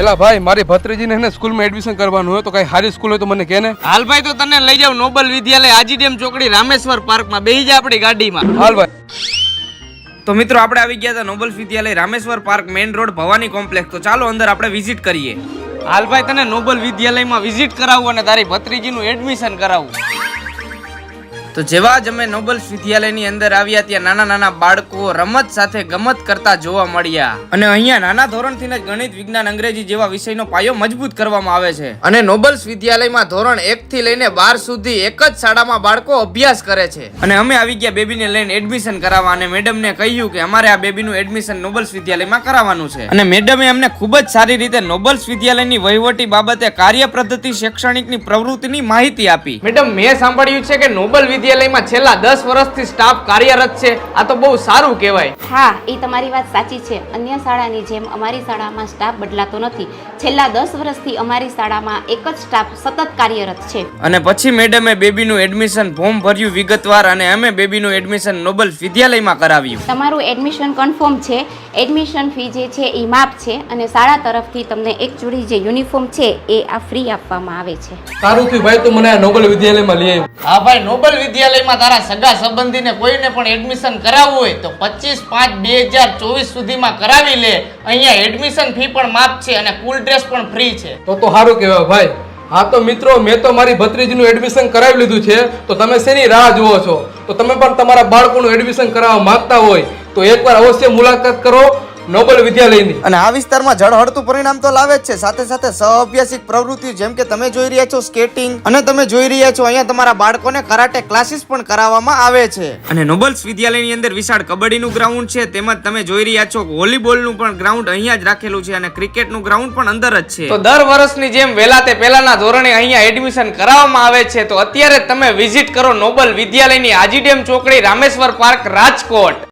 એલા ભાઈ મારી ભત્રીજીને એને સ્કૂલમાં એડમિશન કરવાનું હોય તો કઈ સારી સ્કૂલ હોય તો મને કહે ને. હાલ ભાઈ તો તને લઈ જાવ નોબલ વિદ્યાલય આજીડેમ ચોકડી રામેશ્વર પાર્કમાં બેહી જા આપણી ગાડીમાં. હાલ ભાઈ. તો મિત્રો આપણે આવી ગયા હતા નોબલ વિદ્યાલય Rameshwar park main road Bhavani complex. તો ચાલો અંદર આપણે વિઝિટ કરીએ. હાલ ભાઈ તને નોબલ વિદ્યાલયમાં વિઝિટ કરાવવું અને તારી ભત્રીજીનું એડમિશન કરાવવું. તો જેવા જ અમે નોબલ વિદ્યાલયની અંદર આવ્યા ત્યાં નાના નાના બાળકો રમત સાથે ગમત કરતા જોવા મળ્યા અને અહીંયા નાના ધોરણથી જ ગણિત વિજ્ઞાન અંગ્રેજી જેવા વિષયનો પાયો મજબૂત કરવામાં આવે છે. અને નોબલ્સ વિદ્યાલયમાં ધોરણ 1 થી લઈને 12 સુધી એક જ શાળામાં બાળકો અભ્યાસ કરે છે. અને અમે આવી ગયા બેબીને લઈને એડમિશન કરાવવા અને મેડમને કહ્યું કે અમારે આ બેબીનું એડમિશન નોબલ્સ વિદ્યાલયમાં કરાવવાનું છે. અને મેડમે અમને ખૂબ જ સારી રીતે નોબલ્સ વિદ્યાલયની વહીવટી બાબતે કાર્ય પદ્ધતિ શૈક્ષણિકની પ્રવૃત્તિની માહિતી આપી. મેડમ મેં સાંભળ્યું છે કે નોબલ વિદ્યાલયમાં છેલ્લા 10 વર્ષથી સ્ટાફ કાર્યરત છે. આ તો બહુ સારું કહેવાય. હા, એ તમારી વાત સાચી છે. અન્ય શાળાની જેમ અમારી શાળામાં સ્ટાફ બદલાતો નથી. છેલ્લા 10 વર્ષથી અમારી શાળામાં એક જ સ્ટાફ સતત કાર્યરત છે. અને પછી મેડમે બેબીનું એડમિશન ફોર્મ ભર્યું વિગતવાર અને અમે બેબીનું એડમિશન નોબલ વિદ્યાલયમાં કરાવ્યું. તમારું એડમિશન કન્ફર્મ છે. એડમિશન ફી જે છે એ માફ છે અને શાળા તરફથી તમને એક જોડી જે યુનિફોર્મ છે એ આ ફ્રી આપવામાં આવે છે. સારું થયું ભાઈ તું મને આ નોબલ વિદ્યાલયમાં લઈ આવ્યો. હા ભાઈ, નોબલ વિદ્યાલયમાં તારા સગા સંબંધીને કોઈને પણ એડમિશન કરાવવું હોય તો 25/5/2024 સુધીમાં કરાવી લે. અહીંયા એડમિશન ફી પણ માફ છે અને સ્કૂલ ડ્રેસ પણ ફ્રી છે. તો સારું કહેવાય ભાઈ. હા તો મિત્રો મેં તો મારી ભત્રીજીનું એડમિશન કરાવી લીધું છે. તો તમે શેની રાહ જુઓ છો? તો તમે પણ તમારા બાળકોનું એડમિશન કરાવવા માંગતા હોય તો એકવાર અવશ્ય મુલાકાત કરો નોબલ વિદ્યાલયની. અને આ વિસ્તારમાં ઝળહળતું પરિણામ તો લાવે જ છે, સાથે સાથે સહઅભ્યાસિક પ્રવૃત્તિઓ જેમ કે તમે જોઈ રહ્યા છો સ્કેટિંગ અને તમે જોઈ રહ્યા છો અહીંયા તમારા બાળકોને કરાટે ક્લાસીસ પણ કરાવવામાં આવે છે. અને નોબલ્સ વિદ્યાલયની અંદર વિશાળ કબડ્ડીનું ગ્રાઉન્ડ છે, તેમજ તમે જોઈ રહ્યા છો વોલીબોલનું પણ ગ્રાઉન્ડ અહીંયા જ રાખેલું છે અને ક્રિકેટનું ગ્રાઉન્ડ પણ અંદર જ છે. તો દર વર્ષની જેમ વહેલા તે પહેલાના ધોરણે અહીંયા એડમિશન કરાવવામાં આવે છે. તો અત્યારે તમે વિઝિટ કરો નોબલ વિદ્યાલયની આજીડેમ ચોકડી રામેશ્વર પાર્ક રાજકોટ.